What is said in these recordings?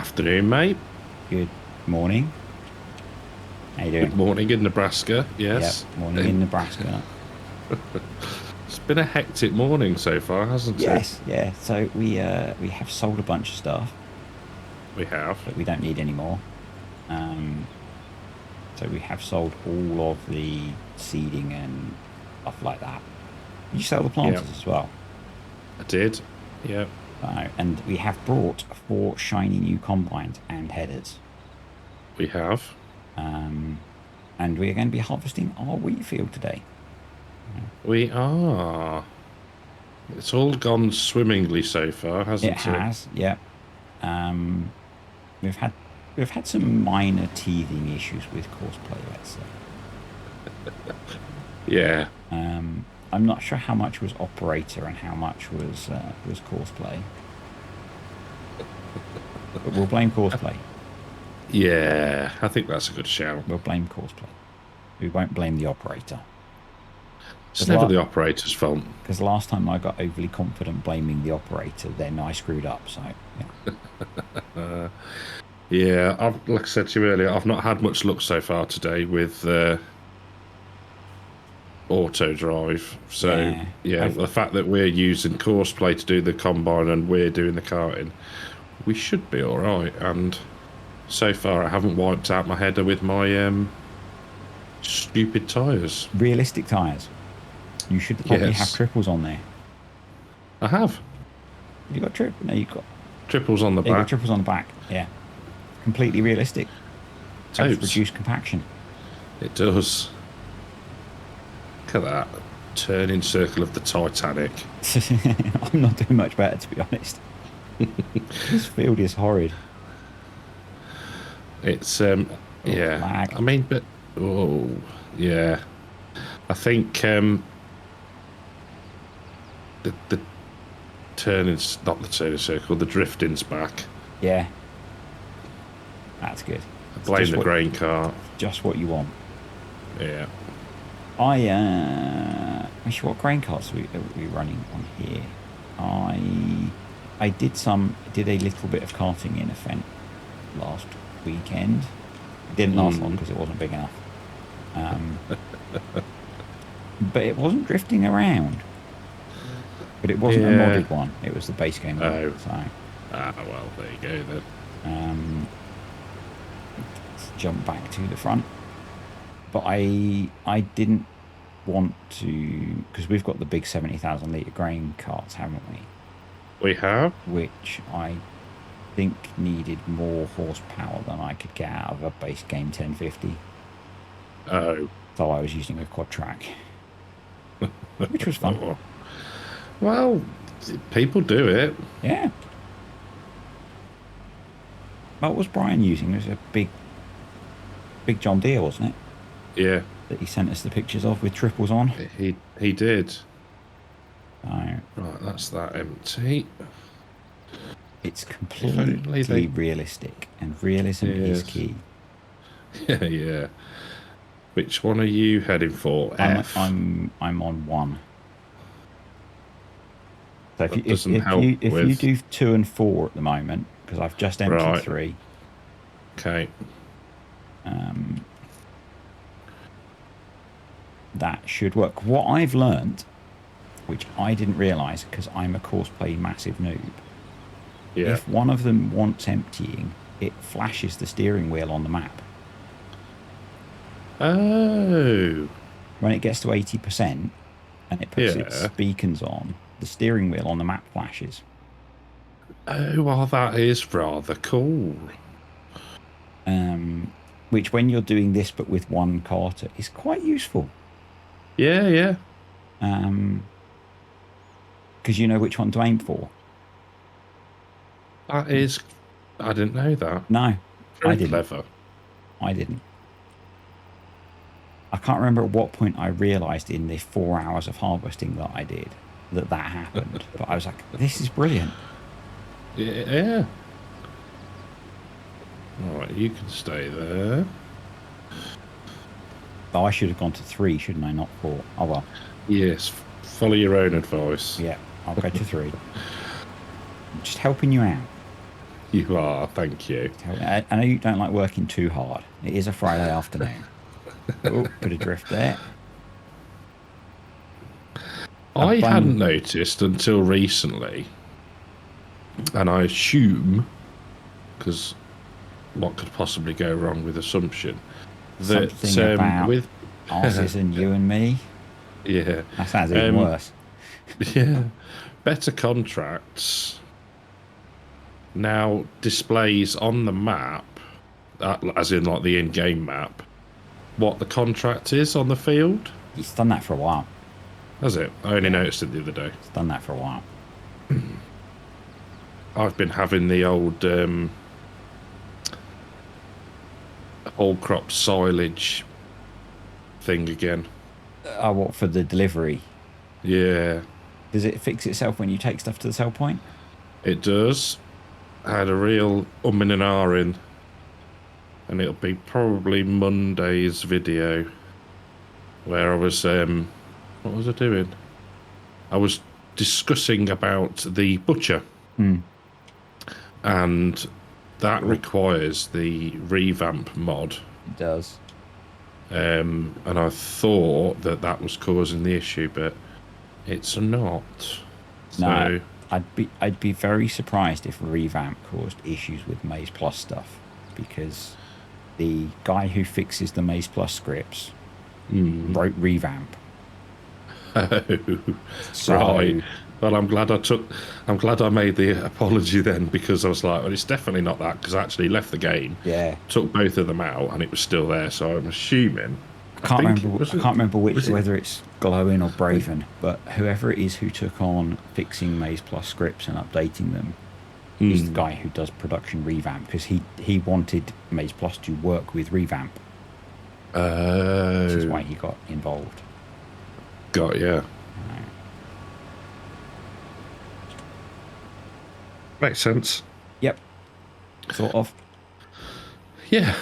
afternoon, mate. Good morning. How you doing? Good morning in Nebraska. Yes. Yep, morning in Nebraska. It's been a hectic morning so far, hasn't it? Yes, yeah. So we have sold a bunch of stuff We have. that we don't need anymore. Um, so we have sold all of the seeding and stuff like that. Did you sell the planters as well? I did. Yeah. And we have brought 4 shiny new combines and headers. We have. And we are going to be harvesting our wheat field today. We are. It's all gone swimmingly so far, hasn't it? It has, yeah. We've had some minor teething issues with courseplay, let's say. Yeah. I'm not sure how much was operator and how much was courseplay, but we'll blame courseplay. Yeah, I think that's a good shout. We'll blame courseplay. We won't blame the operator. It's never the operator's fault. Because last time I got overly confident blaming the operator, then I screwed up. So yeah. Yeah, like I said to you earlier, I've not had much luck so far today with auto drive. So yeah, the fact that we're using courseplay to do the combine and we're doing the carting, we should be all right. And so far, I haven't wiped out my header with my stupid tyres. Realistic tyres. You should probably have triples on there. I have. You got No, you got triples on the back. You got triples on the back. Yeah, completely realistic. Helps reduce compaction. It does. Look at that turning circle of the Titanic. I'm not doing much better, to be honest. This field is horrid. It's yeah. Lag. I mean, but yeah. I think the turning's not the turning circle. The drifting's back. Yeah, that's good. I blame the grain cart. Just what you want. Yeah. Actually, what grain carts are we running on here? I did a little bit of carting in a Fent last weekend. It didn't last long because it wasn't big enough. But it wasn't drifting around. But it wasn't a modded one. It was the base game one. Oh. So. Well, there you go then. Let's jump back to the front. But I didn't want to, because we've got the big 70,000 litre grain carts, haven't we? We have. Which I think needed more horsepower than I could get out of a base game 1050. Oh. So I was using a quad track, which was fun. Well, people do it. Yeah. What was Brian using? It was a big John Deere, wasn't it? Yeah. That he sent us the pictures of with triples on. He did. Oh. Right, that's that empty. It's completely realistic, and realism is key. Yeah, yeah. Which one are you heading for? F? I'm on 1. So if you do 2 and 4 at the moment, because I've just emptied 3. Okay. That should work. What I've learned, which I didn't realise because I'm a courseplay massive noob, if one of them wants emptying, it flashes the steering wheel on the map. Oh. When it gets to 80% and it puts its beacons on, the steering wheel on the map flashes. Oh, well, that is rather cool. Which, when you're doing this but with one carter, is quite useful. Yeah, yeah. Because you know which one to aim for. That is... I didn't know that. No, Very I didn't. Clever. I didn't. I can't remember at what point I realised in the 4 hours of harvesting that I did that happened. But I was like, this is brilliant. Yeah. All right, you can stay there. Oh, I should have gone to 3, shouldn't I? Not 4. Oh, well. Yes, follow your own advice. Yeah, I'll go to 3. I'm just helping you out. You are, thank you. I know you don't like working too hard. It is a Friday afternoon. Oh, bit of drift there. I hadn't noticed until recently, and I assume, because what could possibly go wrong with assumption, that something about with arses and you and me. Yeah, that sounds even worse. Yeah, better contracts now displays on the map, as in like the in-game map, what the contract is on the field. It's done that for a while. Has it? I only noticed it the other day. It's done that for a while. I've been having the old whole crop silage thing again. Oh, what, for the delivery? Yeah. Does it fix itself when you take stuff to the sell point? It does. I had a real and an ahhing, and it'll be probably Monday's video where I was what was I doing? I was discussing about the butcher, and that requires the revamp mod. It does. And I thought that was causing the issue, but it's not. No, I'd be very surprised if revamp caused issues with Maze Plus stuff, because the guy who fixes the Maze Plus scripts wrote revamp. Oh, so, right. Well, I'm glad I made the apology then, because I was like, well, it's definitely not that, because I actually left the game, took both of them out, and it was still there. So I'm assuming. I can't remember whether it's Glowing or Braven, but whoever it is who took on fixing Maze Plus scripts and updating them is the guy who does production revamp, because he wanted Maze Plus to work with revamp. Which is why he got involved. Got yeah. Makes sense. Yep. Sort of. Yeah.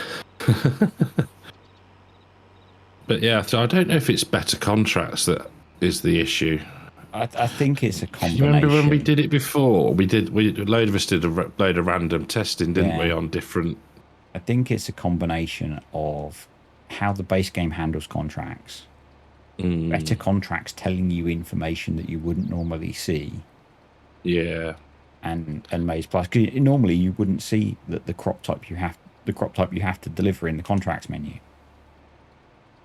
But yeah, so I don't know if it's better contracts that is the issue. I think it's a combination. You remember when we did it before? A load of us did a load of random testing, didn't we, on different... I think it's a combination of how the base game handles contracts, better contracts telling you information that you wouldn't normally see. Yeah. And Maze Plus, because normally you wouldn't see that the crop type you have to deliver in the contracts menu.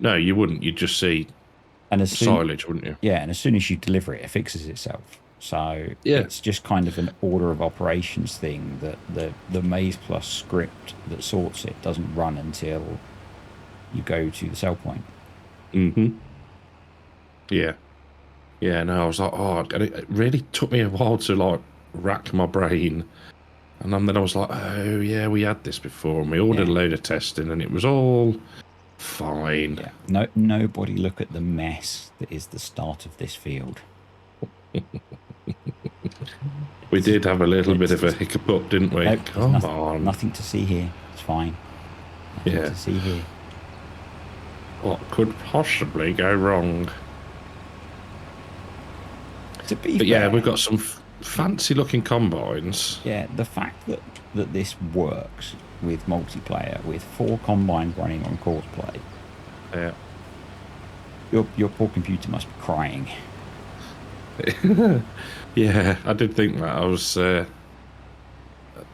No, you wouldn't. You'd just see silage, wouldn't you? Yeah, and as soon as you deliver it, it fixes itself. So it's just kind of an order of operations thing that the Maze Plus script that sorts it doesn't run until you go to the sell point. Yeah. Yeah, no, I was like, and it really took me a while to like rack my brain, and then I was like, oh yeah, we had this before, and we ordered a load of testing, and it was all fine. Yeah. No, nobody look at the mess that is the start of this field. We did have a little bit of a hiccup up, didn't we? Come on. Nothing to see here. It's fine. Nothing to see here. What could possibly go wrong? But fair, yeah, we've got some fancy looking combines. Yeah, the fact that this works with multiplayer, with 4 combines running on course play. Yeah. Your poor computer must be crying. Yeah, I did think that. I was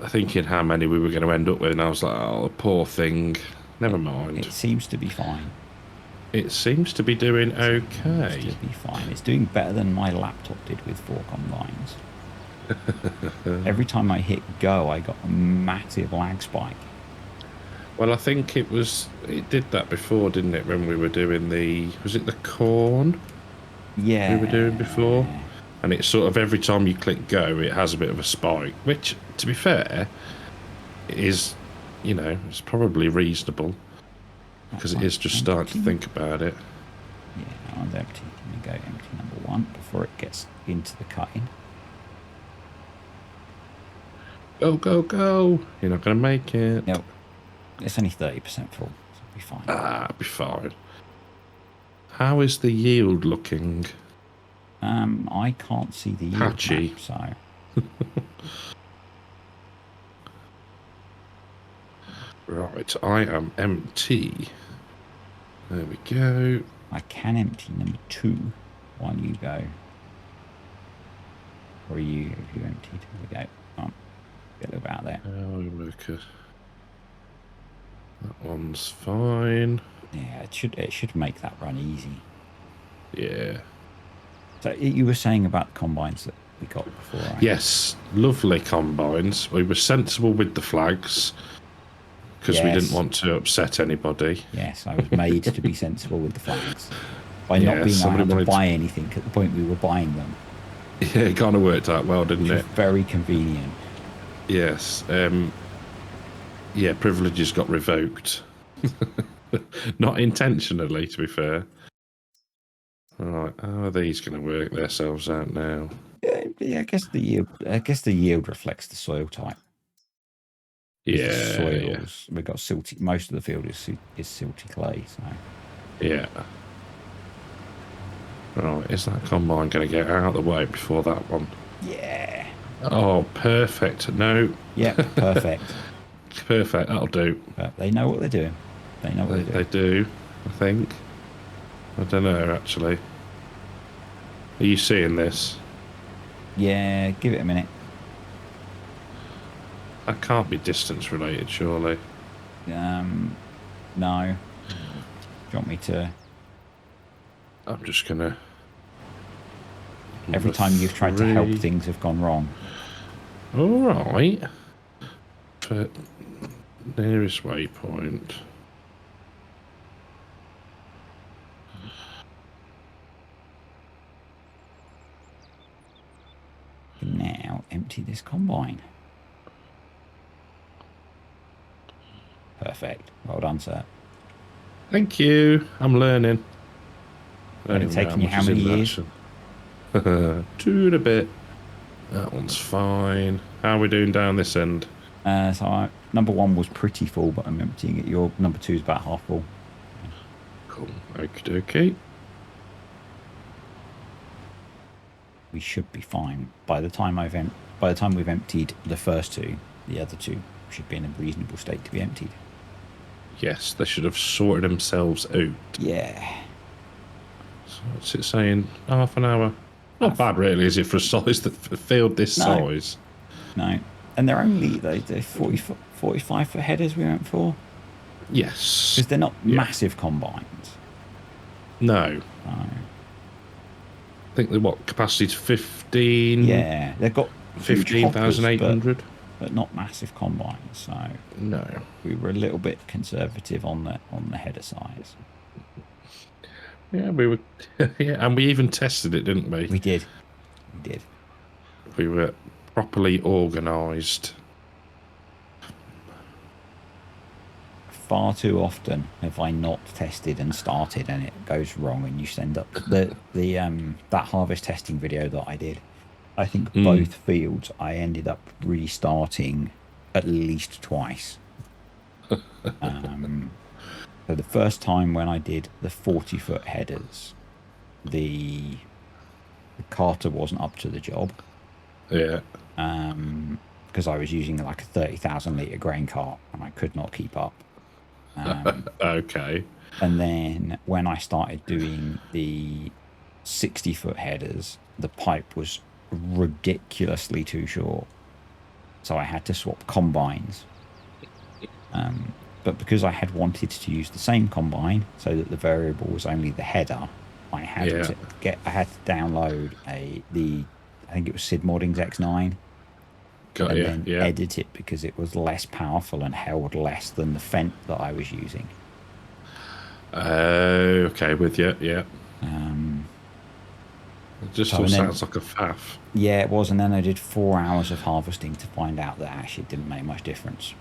thinking how many we were going to end up with, and I was like, oh, poor thing. Never mind. It seems to be fine. It seems to be doing okay. It seems to be fine. It's doing better than my laptop did with 4 combines. Every time I hit go, I got a massive lag spike. Well, I think it did that before, didn't it, when we were doing was it the corn? Yeah. We were doing before? And it's sort of every time you click go, it has a bit of a spike, which, to be fair, is, it's probably reasonable, because it is just starting to think about it. Yeah, that one's empty. Let me go empty number 1 before it gets into the cutting. Go, go, go. You're not going to make it. Nope. It's only 30% full, so it'll be fine. It'll be fine. How is the yield looking? I can't see the yield patchy. Map, so... Right, I am empty. There we go. I can empty number 2 while you go. Or you emptied. There we go. Oh, get a little bit out there. Oh, look at that one's fine. Yeah, it should make that run easy. Yeah. So you were saying about the combines that we got before, right? Yes, lovely combines. We were sensible with the flags because we didn't want to upset anybody. Yes, I was made to be sensible with the flags by not being able to buy anything at the point we were buying them. Yeah, it kind of worked out well, didn't it? Very convenient. Yes. Yeah, privileges got revoked. Not intentionally, to be fair. Right, how are these going to work themselves out now? Yeah, I guess the yield reflects the soil type. Yeah, the soils. We've got silty. Most of the field is silty clay. So yeah. Right, is that combine going to get out of the way before that one? Yeah. Oh, perfect. No. Yeah, perfect. Perfect. That'll do. They know what they're doing. They know what they're doing. They do, I think. I don't know, actually. Are you seeing this? Yeah, give it a minute. That can't be distance related, surely. No. Do you want me to? I'm just going to... Every time you've tried to help, things have gone wrong. All right. But nearest waypoint. Now empty this combine. Perfect. Well done, sir. Thank you. I'm learning. It's taken you how many years? 2 and a bit. That one's fine. How are we doing down this end? So number 1 was pretty full, but I'm emptying it. Your number 2 is about half full. Cool. Okie dokie. We should be fine. By the time we've emptied the first 2, the other 2 should be in a reasonable state to be emptied. Yes, they should have sorted themselves out. Yeah. So what's it saying? Half an hour. Not bad, really, is it, for a size that field this size? No. And they're only they're 45 foot headers we went for. Yes. Because they're not massive combines. No. I think they're capacity to 15. Yeah, they've got 15,800. But not massive combines. So no, we were a little bit conservative on the header size. Yeah, we were. Yeah, and we even tested it, didn't we? We did. We were properly organised. Far too often have I not tested and started, and it goes wrong, and you send up that harvest testing video that I did. I think both fields I ended up restarting at least twice. So the first time when I did the 40-foot headers, the carter wasn't up to the job. Yeah. Because I was using like a 30,000 litre grain cart and I could not keep up. Okay. And then when I started doing the 60-foot headers, the pipe was ridiculously too short. So I had to swap combines. But because I had wanted to use the same combine so that the variable was only the header, I had to download I think it was Sid Modding's X9. And then edit it because it was less powerful and held less than the Fent that I was using. Okay, with you, yeah. It just all sounds like a faff. Yeah, it was, and then I did 4 hours of harvesting to find out that actually it didn't make much difference.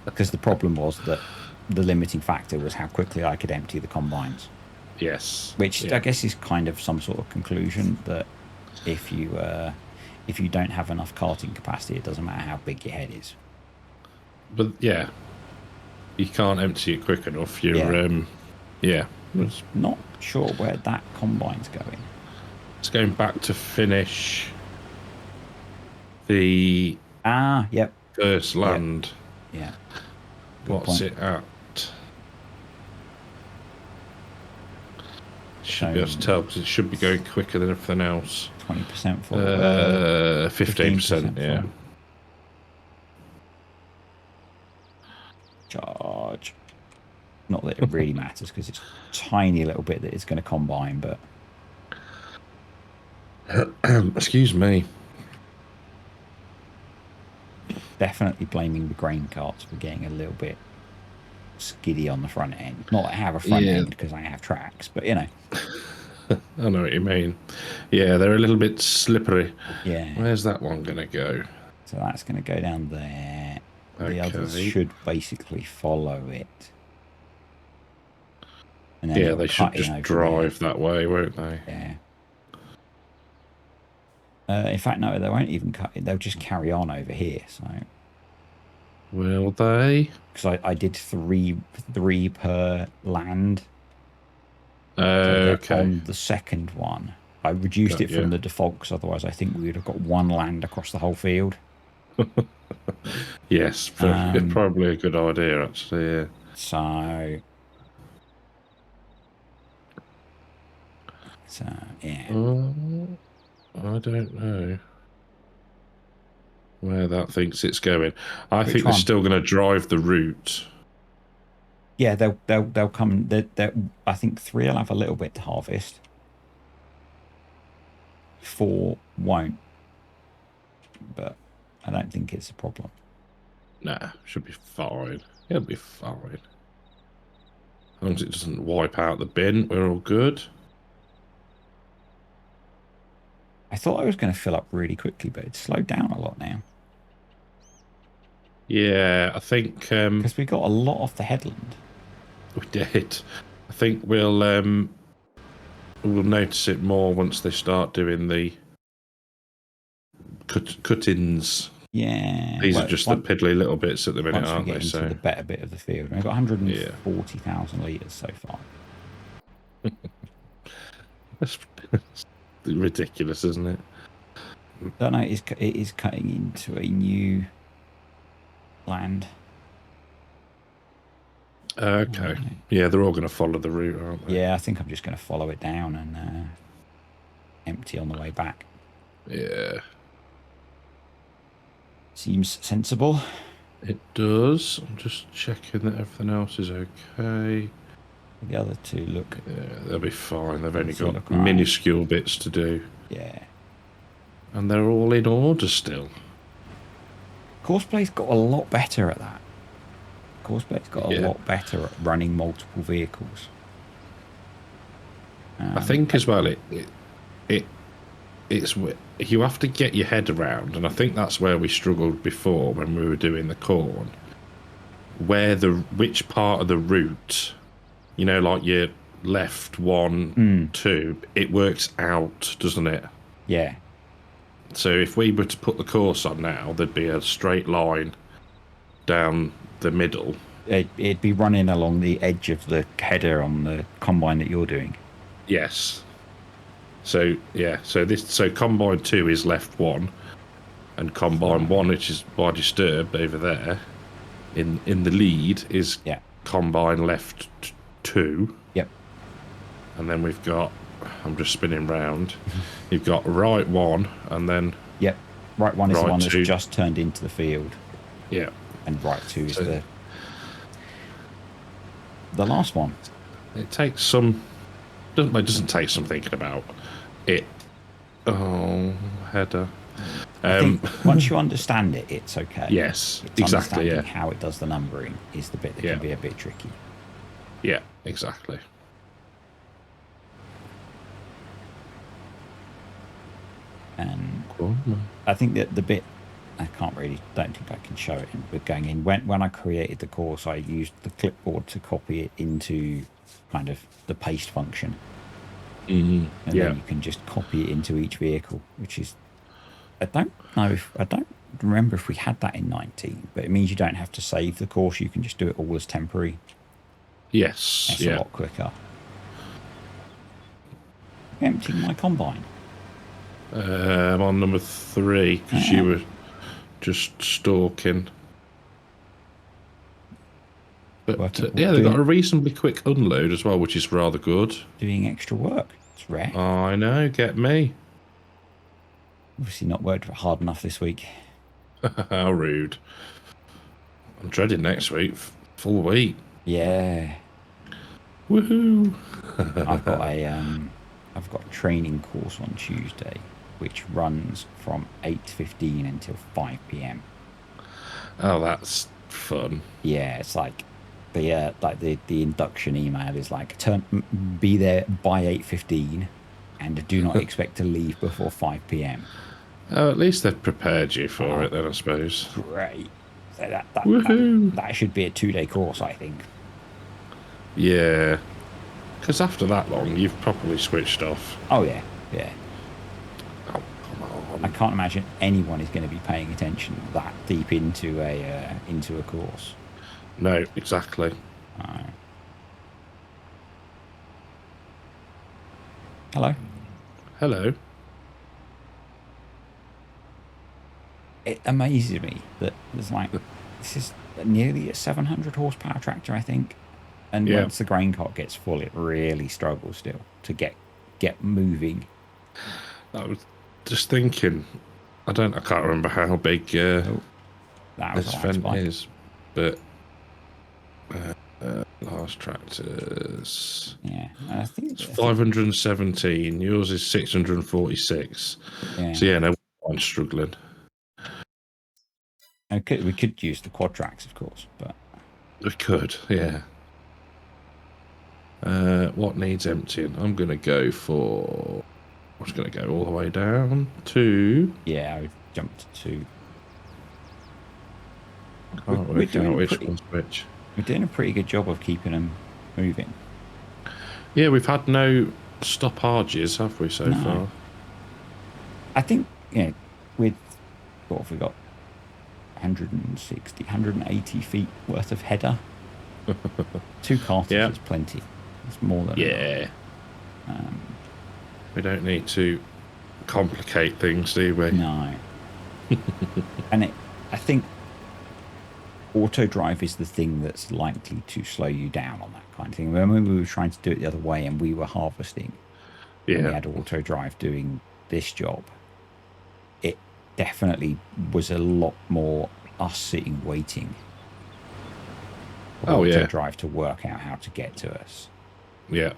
Because the problem was that the limiting factor was how quickly I could empty the combines. Yes. Which I guess is kind of some sort of conclusion that if you don't have enough carting capacity, it doesn't matter how big your head is. But yeah, you can't empty it quick enough. You're not sure where that combine's going. It's going back to finish the first land. Yeah. What's it at? Should be able to tell because it should be going quicker than everything else. 20% full. 15%, yeah. Full. Charge. Not that it really matters because it's a tiny little bit that it's going to combine, but... Excuse me. Definitely blaming the grain carts for getting a little bit skiddy on the front end. Not that I have a front end because I have tracks, but you know. I know what you mean. Yeah, they're a little bit slippery. Yeah. Where's that one going to go? So that's going to go down there. Okay. The others should basically follow it. And then yeah, they should just drive that way, won't they? Yeah. In fact, no, they won't even cut it. They'll just carry on over here. So. Will they? Because I did three per land. Okay. On the second one, I reduced it from the default because otherwise I think we would have got one land across the whole field. Yes, probably a good idea actually. Yeah. So yeah. I don't know where that thinks it's going. I think they're still going to drive the route. Yeah, they'll come. I think 3 will have a little bit to harvest. 4 won't, but I don't think it's a problem. Nah, should be fine. It'll be fine. As long as it doesn't wipe out the bin, we're all good. I thought I was going to fill up really quickly, but it's slowed down a lot now. Yeah, I think because we got a lot off the headland. We did. I think we'll notice it more once they start doing the cut-ins. Yeah. These are just the piddly little bits at the minute, aren't they? Once we get into the better bit of the field. We've got 140,000 litres so far. That's ridiculous, isn't it? I don't know, it is cutting into a new land. Okay. Yeah, they're all going to follow the route, aren't they? Yeah, I think I'm just going to follow it down and empty on the way back. Yeah. Seems sensible. It does. I'm just checking that everything else is okay. The other two look... Yeah, they'll be fine. They've only got minuscule bits to do. Yeah. And they're all in order still. Coursplay's got a lot better at that. Courseplay's got a lot better at running multiple vehicles. I think as well, it's you have to get your head around, and I think that's where we struggled before when we were doing the corn. Which part of the route, you know, like your left 1, 2, it works out, doesn't it? Yeah. So if we were to put the course on now, there'd be a straight line down the middle. It'd be running along the edge of the header on the combine that you're doing. Yes. So yeah, so combine 2 is left 1, and combine 1, which is by disturbed over there, in the lead is combine left 2. Yep. And then we've got, I'm just spinning round. You've got right 1, and then right 1 is the one that's just turned into the field. Yeah. And right 2 is the last one. It takes some. It doesn't take some thinking about it. Oh, header. I think once you understand it, it's okay. Yes, it's exactly. Yeah. How it does the numbering is the bit that can be a bit tricky. Yeah, exactly. And I think that the bit I don't think I can show it with going in. When I created the course, I used the clipboard to copy it into kind of the paste function. And then you can just copy it into each vehicle, which is, I don't remember if we had that in 19, but it means you don't have to save the course. You can just do it all as temporary. Yes. That's a lot quicker. Emptying my combine. I'm on number 3 because you were just stalking. But yeah, they've got a reasonably quick unload as well, which is rather good. Doing extra work. It's rare. I know, get me. Obviously not worked hard enough this week. How rude. I'm dreading next week. Full week. Yeah. Woohoo! I've got a training course on Tuesday, which runs from 8:15 until 5 p.m. Oh, that's fun. Yeah, it's like the induction email is like be there by 8:15 and do not expect to leave before 5 p.m. Oh, at least they've prepared you for it then, I suppose. Great. So that should be a 2-day course, I think. Yeah. Because after that long, you've probably switched off. Oh, yeah. Yeah. Oh, come on. I can't imagine anyone is going to be paying attention that deep into a course. No, exactly. Hello. Hello. It amazes me that there's this is nearly a 700 horsepower tractor, I think. And once the grain cart gets full, it really struggles still to get moving. I was just thinking, I can't remember how big this vent is, but last tractors. Yeah, I think it's 517. Yours is 646. Yeah. So yeah, no, I'm struggling. We could use the quad tracks, of course, but we could, yeah. What needs emptying? I'm going to go for... I'm just going to go all the way down to... Yeah, I would jump to 2. Can't work out which one's which. We're doing a pretty good job of keeping them moving. Yeah, we've had no stoppages, have we, so far? I think, with... What have we got? 160, 180 feet worth of header. 2 carters is plenty. It's more than enough. We don't need to complicate things, do we? No. And I think auto drive is the thing that's likely to slow you down on that kind of thing. Remember when we were trying to do it the other way and we were harvesting? Yeah. And we had auto drive doing this job. It definitely was a lot more us sitting waiting. Auto drive to work out how to get to us. Yeah.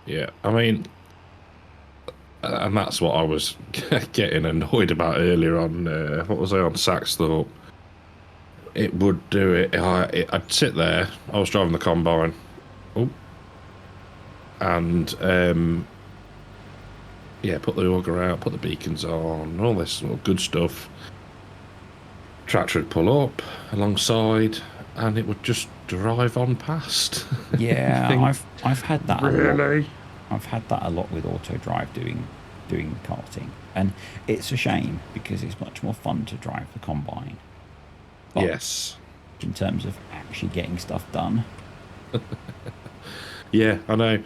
Yeah. I mean, and that's what I was getting annoyed about earlier on. What was I on Saxthorpe? It would do it. I'd sit there. I was driving the combine. Oh. And put the auger out, put the beacons on, all this sort of good stuff. Tractor would pull up alongside, and it would just drive on past. Yeah, I've had that. Really? I've had that a lot with auto drive doing karting, and it's a shame because it's much more fun to drive the combine. But yes. In terms of actually getting stuff done. Yeah, I know,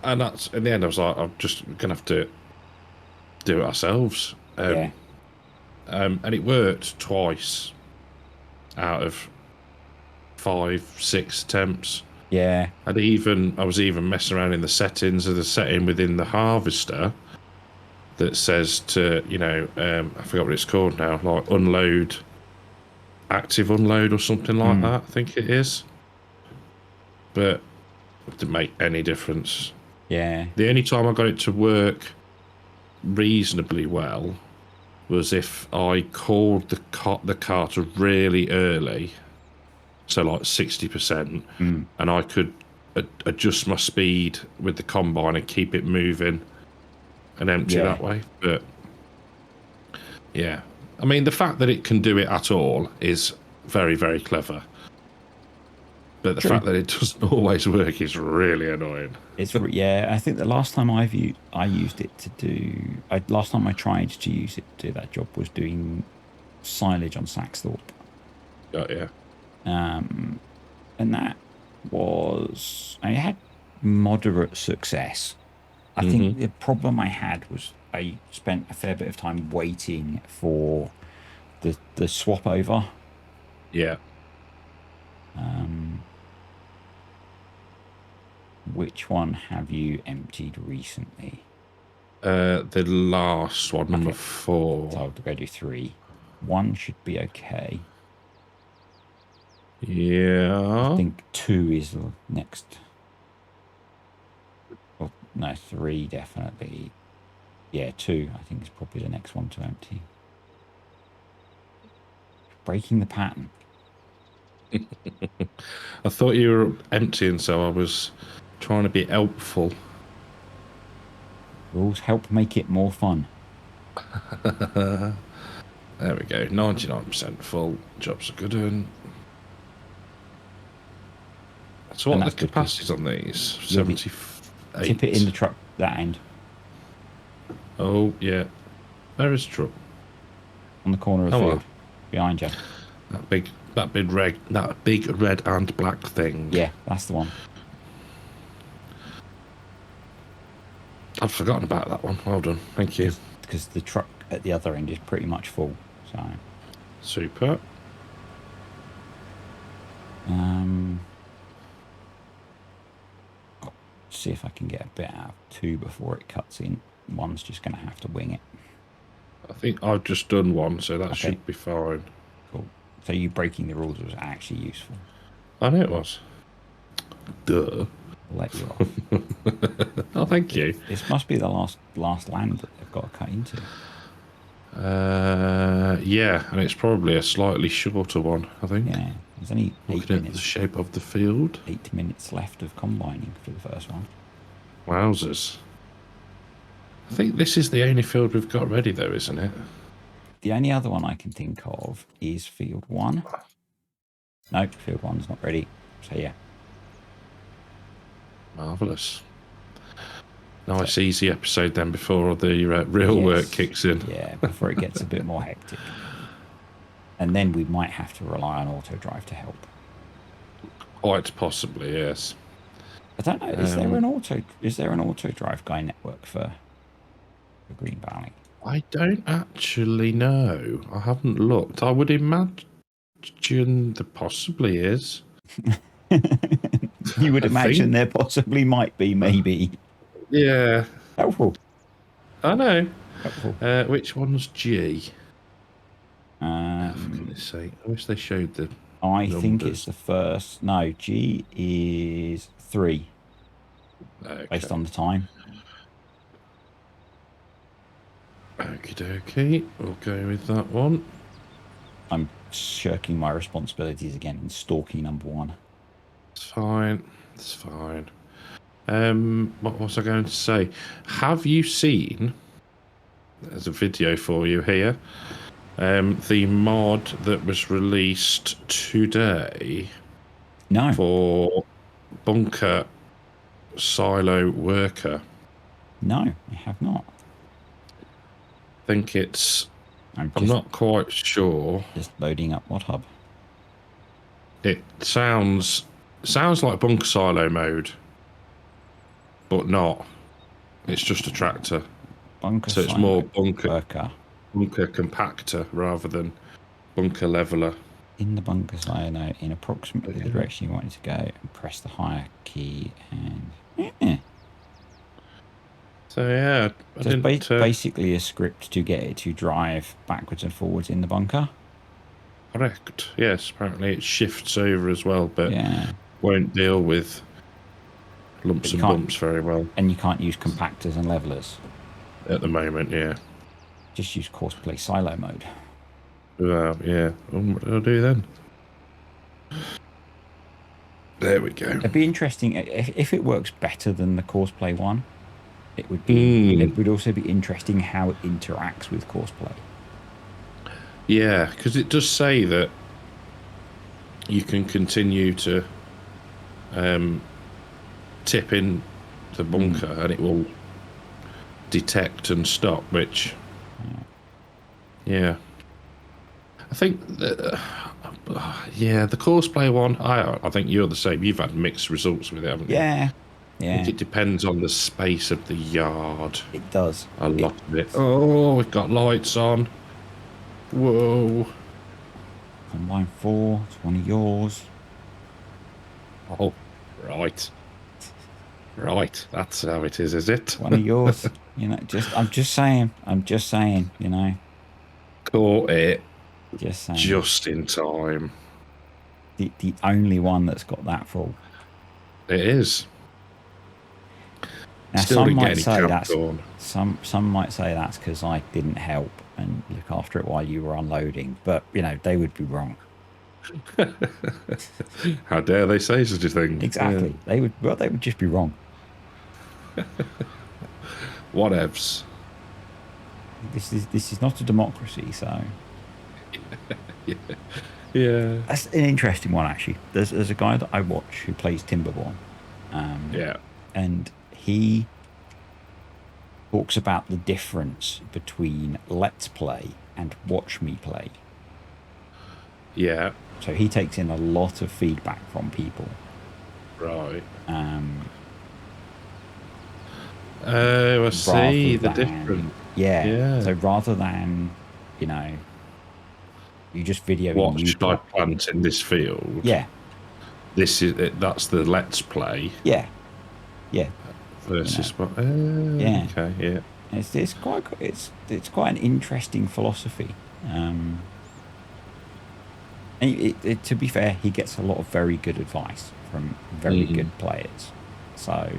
and that's in the end. I was like, I'm just gonna have to do it ourselves. And it worked twice out of 5-6 attempts. Yeah. I was even messing around in the settings of the setting within the harvester that says to, I forgot what it's called now, like active unload or something like that, I think it is. But it didn't make any difference. Yeah. The only time I got it to work reasonably well was if I called the carter really early, so like 60%, and I could adjust my speed with the combine and keep it moving and empty that way. But yeah, I mean, the fact that it can do it at all is very, very clever. But the fact that it doesn't always work is really annoying. I think the last time I used it to do... last time I tried to use it to do that job was doing silage on Saxthorpe. Oh, yeah. And that was... I had moderate success. I think the problem I had was I spent a fair bit of time waiting for the swap over. Yeah. Which one have you emptied recently? The last one, number Okay. 4. So I'll go do 3. 1 should be okay. Yeah. I think 2 is the next. Oh, no, 3 definitely. Yeah, 2 I think is probably the next one to empty. Breaking the pattern. I thought you were emptying, so I was trying to be helpful. Rules help make it more fun. There we go. 99% full. Job's a good one. So what are the capacities on these? 78. Tip it in the truck, that end. Oh, yeah. Where is the truck? On the corner of the field. Behind you. That big red and black thing. Yeah, that's the one. I've forgotten about that one. Well done. Thank you. Because the truck at the other end is pretty much full. So. Super. I'll see if I can get a bit out of 2 before it cuts in. 1's just going to have to wing it. I think I've just done 1, so that should be fine. Cool. So you breaking the rules was actually useful. I know it was. Duh. I'll let you off. Oh, thank you. This must be the last land that they've got to cut into. Yeah, and it's probably a slightly shorter one, I think. Yeah, there's only 8 minutes. The shape of the field. 8 minutes left of combining for the first one. Wowzers. I think this is the only field we've got ready, though, isn't it? The only other one I can think of is field 1. No, field 1's not ready. So, yeah. Marvellous. Nice, easy episode then before the real work kicks in. Yeah, before it gets a bit more hectic. And then we might have to rely on auto drive to help. Quite possibly, yes. I don't know. Is there an auto drive guy network for Green Valley? I don't actually know. I haven't looked. I would imagine there possibly is. You would imagine there possibly might be, maybe. Yeah. Helpful. I know. Helpful. Which one's G? For goodness sake. I wish they showed the numbers. Think it's the first. No, G is 3. Okay. Based on the time. Okie dokie. We'll go with that one. I'm shirking my responsibilities again and stalking number 1. It's fine. It's fine. What was I going to say? Have you seen, there's a video for you here, the mod that was released today? No. For Bunker Silo Worker? No, I have not. I think it's... I'm not quite sure. Just loading up ModHub. It sounds like Bunker Silo mode. But not. It's just a tractor. So it's more bunker compactor rather than bunker leveler. In the bunker silo, in approximately the direction you want it to go, and press the higher key and... So yeah, it's basically a script to get it to drive backwards and forwards in the bunker. Correct. Yes, apparently it shifts over as well, but won't deal with lumps and bumps very well. And you can't use compactors and levelers. At the moment, yeah. Just use courseplay silo mode. Yeah. What do I do then? There we go. It'd be interesting if it works better than the courseplay one. It would be. It would also be interesting how it interacts with courseplay. Yeah, because it does say that you can continue to tip in the bunker and it will detect and stop, which I think the courseplay one, I think you're the same. You've had mixed results with it, haven't you? Yeah. I think it depends on the space of the yard. It does. A lot of it. Oh, we've got lights on. Whoa. Combine 4, it's one of yours. Oh, right. Right. That's how it is it? One of yours. I'm just saying. Caught it Just saying. just in time. The only one that's got that full. It is. Now Still some didn't get might any say cab that's corn. some might say that's because I didn't help and look after it while you were unloading, but they would be wrong. How dare they say such a thing? Exactly. Yeah. They would just be wrong. Whatevs. This is not a democracy, so Yeah. that's an interesting one actually. There's a guy that I watch who plays Timberborn, Yeah. and he talks about the difference between Let's Play and Watch Me Play. Yeah. So he takes in a lot of feedback from people. Right. Oh, I see the difference. Yeah. So rather than, you just videoing What you should I play. plant in this field? Yeah. That's the Let's Play. Yeah. Yeah. Versus what? Yeah. Okay. Yeah. It's quite an interesting philosophy. And to be fair, he gets a lot of very good advice from very good players, so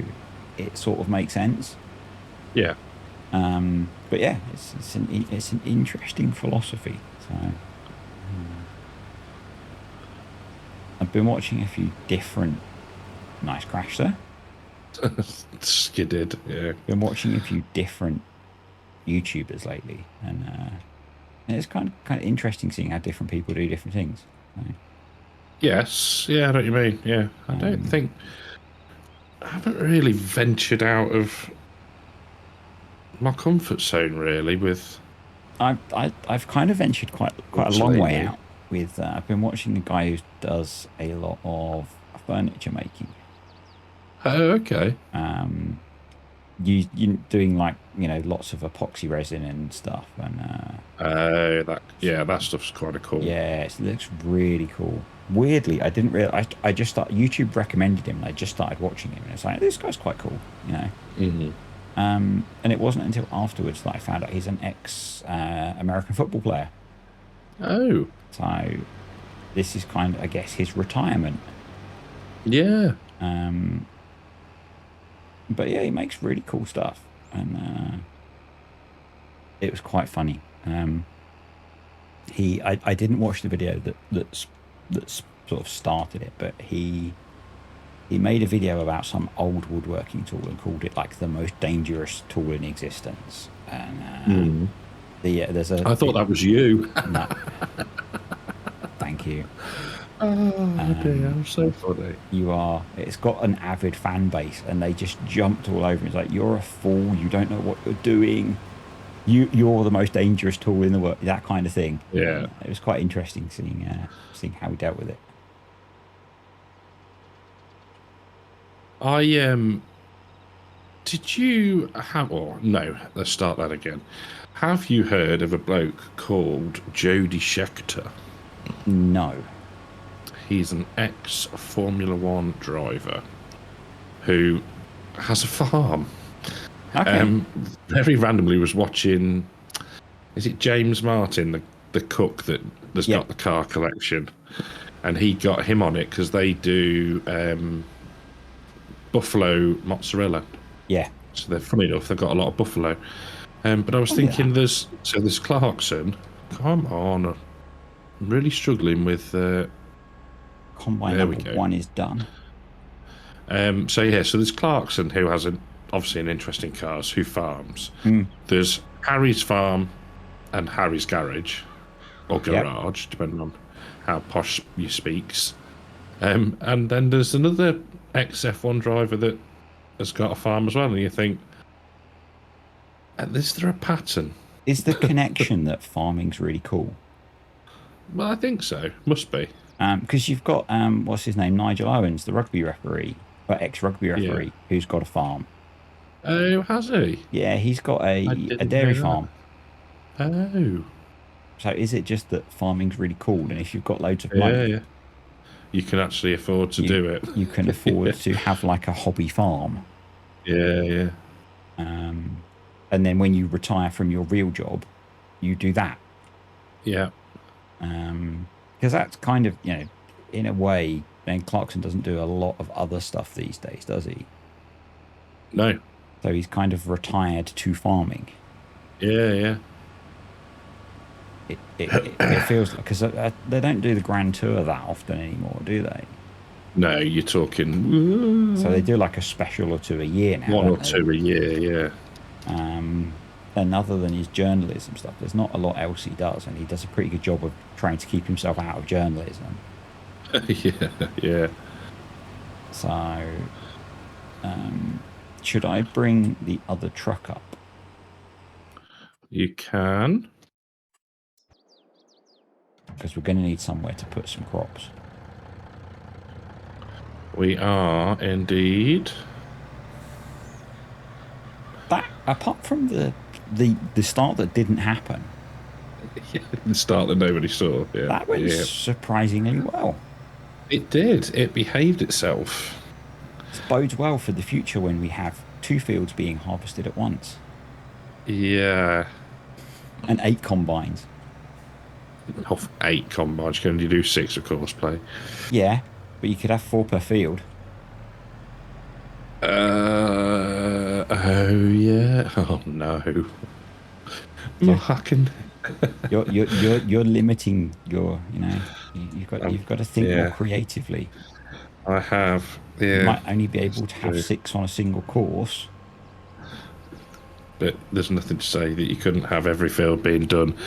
it sort of makes sense. Yeah. But yeah, it's an interesting philosophy. So I've been watching a few different. Nice crash there. Skidded. Yeah. Been watching a few different YouTubers lately, and it's kind of interesting seeing how different people do different things. So, Yes. Yeah. I know what you mean. Yeah. I don't think I haven't really ventured out of my comfort zone really with. I've kind of ventured quite a long way out with. I've been watching a guy who does a lot of furniture making. Oh, okay. You doing like lots of epoxy resin and stuff, and that stuff's kind of cool. yeah, it looks really cool. Weirdly, I didn't realize. I just started. YouTube recommended him, and I just started watching him, and it's like this guy's quite cool, And it wasn't until afterwards that I found out he's an ex-American football player. Oh. So this is kind of, I guess, his retirement. Yeah. But yeah, he makes really cool stuff, and it was quite funny. I didn't watch the video that sort of started it, but he made a video about some old woodworking tool and called it like the most dangerous tool in existence. And there's a. I thought that was you. No. Thank you. Oh dear, I'm so funny. You are. It's got an avid fan base, and they just jumped all over. It's like, you're a fool. You don't know what you're doing. You're the most dangerous tool in the world. That kind of thing. Yeah. It was quite interesting seeing how he dealt with it. Did you have? Or no, let's start that again. Have you heard of a bloke called Jody Scheckter? No. He's an ex-Formula One driver who has a farm. Okay. Very randomly was watching. Is it James Martin, the cook that's got the car collection, and he got him on it because they do buffalo mozzarella. Yeah. So they're funny enough. They've got a lot of buffalo. But I was thinking, there's Clarkson. Come on, I'm really struggling with. Combine number 1 is done. So there's Clarkson, who has obviously an interesting cars, who farms. There's Harry's farm and Harry's garage, or garage, depending on how posh you speaks. And then there's another ex-F1 driver that has got a farm as well, and you think, is there a pattern? Is the connection that farming's really cool? Well, I think so. Must be. Because you've got what's his name, Nigel Owens, the rugby referee, or ex-rugby referee, who's got a farm. Oh, has he? Yeah, he's got a dairy farm. Oh. So is it just that farming's really cool, and if you've got loads of money, you can actually afford to do it. You can afford to have like a hobby farm. Yeah. And then when you retire from your real job, you do that. Yeah. Because that's kind of, in a way, Ben Clarkson doesn't do a lot of other stuff these days, does he? No. So he's kind of retired to farming. Yeah. It feels like, because they don't do the Grand Tour that often anymore, do they? No, you're talking. So they do like a special or two a year now. One or two a year, yeah. And other than his journalism stuff, there's not a lot else he does, and he does a pretty good job of trying to keep himself out of journalism. Yeah. So, should I bring the other truck up? You can. Because we're going to need somewhere to put some crops. We are indeed. That, apart from the start that didn't happen. The start that nobody saw. Yeah. That went surprisingly well. It did. It behaved itself. It bodes well for the future when we have 2 fields being harvested at once. Yeah. And 8 combines. Of 8 combines, you can only do 6 of course play. Yeah, but you could have 4 per field. Oh yeah. Oh no. You're hacking. You're limiting your. You've got to think more creatively. I have. Yeah. You might only be able to have 6 on a single course. But there's nothing to say that you couldn't have every field being done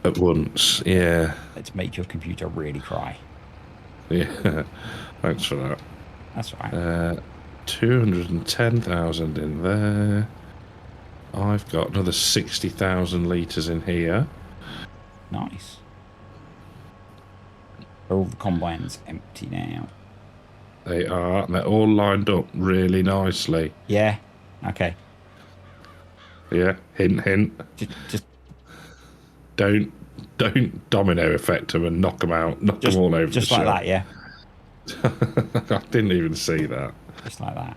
at once. Yeah. Let's make your computer really cry. Yeah. Thanks for that. That's all right. 210,000 in there. I've got another 60,000 litres in here. Nice. Are all the combines empty now? They are. They're all lined up really nicely. Yeah. Okay. Yeah. Hint. Just don't domino effect them and knock them out. Knock them all over. Just like that, yeah. I didn't even see that. Just like that.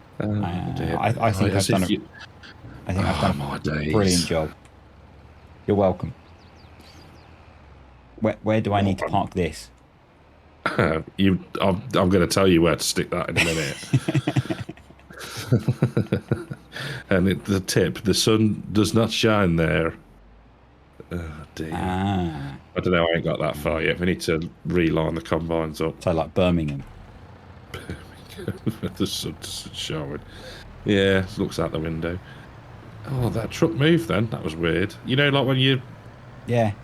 Dear. I think I've done a brilliant job. You're welcome. Where do I need to park this? I'm going to tell you where to stick that in a minute. And the tip: the sun does not shine there. Oh dear. I don't know. I ain't got that far yet. We need to reline the combines up. So like Birmingham. The sun's showing. Yeah, looks out the window. Oh, that truck moved then. That was weird. Like when you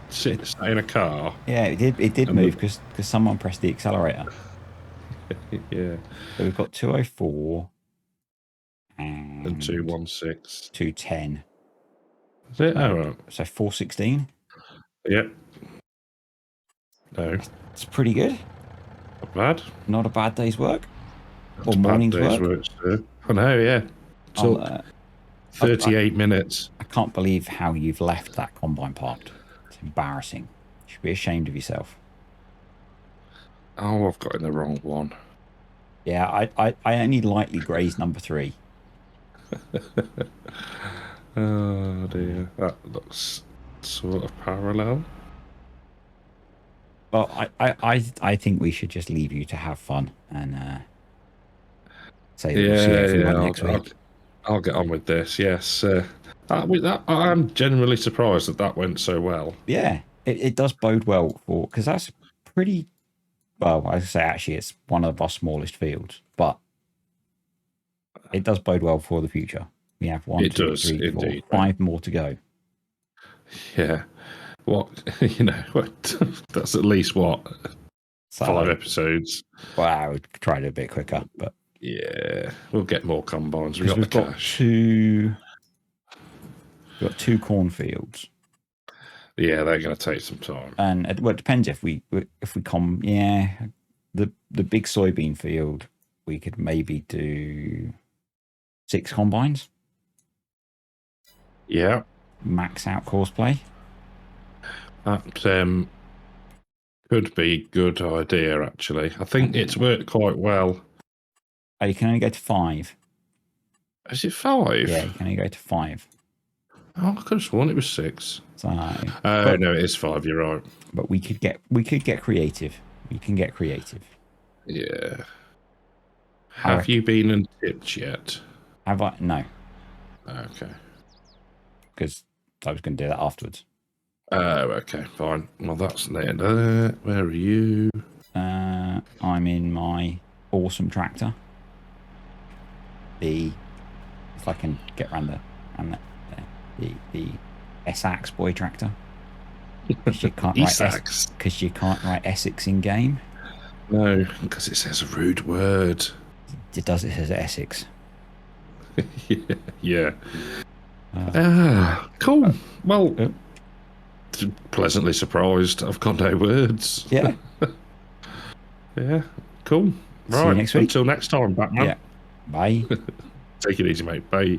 sit in a car. Yeah, it did move because someone pressed the accelerator. Yeah. So we've got 204 and 216. 210. Is it? Oh, right. So 416. Yep. No. It's pretty good. Not bad. Not a bad day's work. Or morning's work. I know, yeah. Took 38 minutes. I can't believe how you've left that combine parked. It's embarrassing. You should be ashamed of yourself. Oh, I've got in the wrong one. Yeah, I only lightly grazed number 3. Oh dear, that looks sort of parallel. Well, I think we should just leave you to have fun and say we'll see everyone next week. I'll get on with this. Yes, I'm genuinely surprised that went so well. Yeah, it does bode well for, because that's pretty. Well, I say actually, it's one of our smallest fields, but it does bode well for the future. We have 1, 2, 3, 4, 5 more to go. Yeah. What, that's at least 5 episodes. Well, I would try it a bit quicker, but yeah, we'll get more combines. We've got cash. We've got 2 cornfields. Yeah, they're going to take some time. And it depends if we the big soybean field, we could maybe do 6 combines. Yeah. Max out course play. That could be a good idea, actually. I think it's worked quite well. Oh, you can only go to 5. Is it 5? Yeah, you can only go to 5. Oh, I could have sworn it was 6. So, Oh, no, it is 5. You're right. But we could get creative. We can get creative. Yeah. Have you been and tipped yet? Have I? No. Okay. Because I was going to do that afterwards. Oh, okay, fine. Well, that's there. Where are you? I'm in my awesome tractor. If I can get around the Essex boy tractor. Because you can't write Essex in game. No, because it says a rude word. It does. It says Essex. Yeah. Cool. Well, pleasantly surprised. I've got no words. Yeah. Yeah. Cool. See you next week. Until next time, Batman. Yeah. Bye. Take it easy, mate. Bye.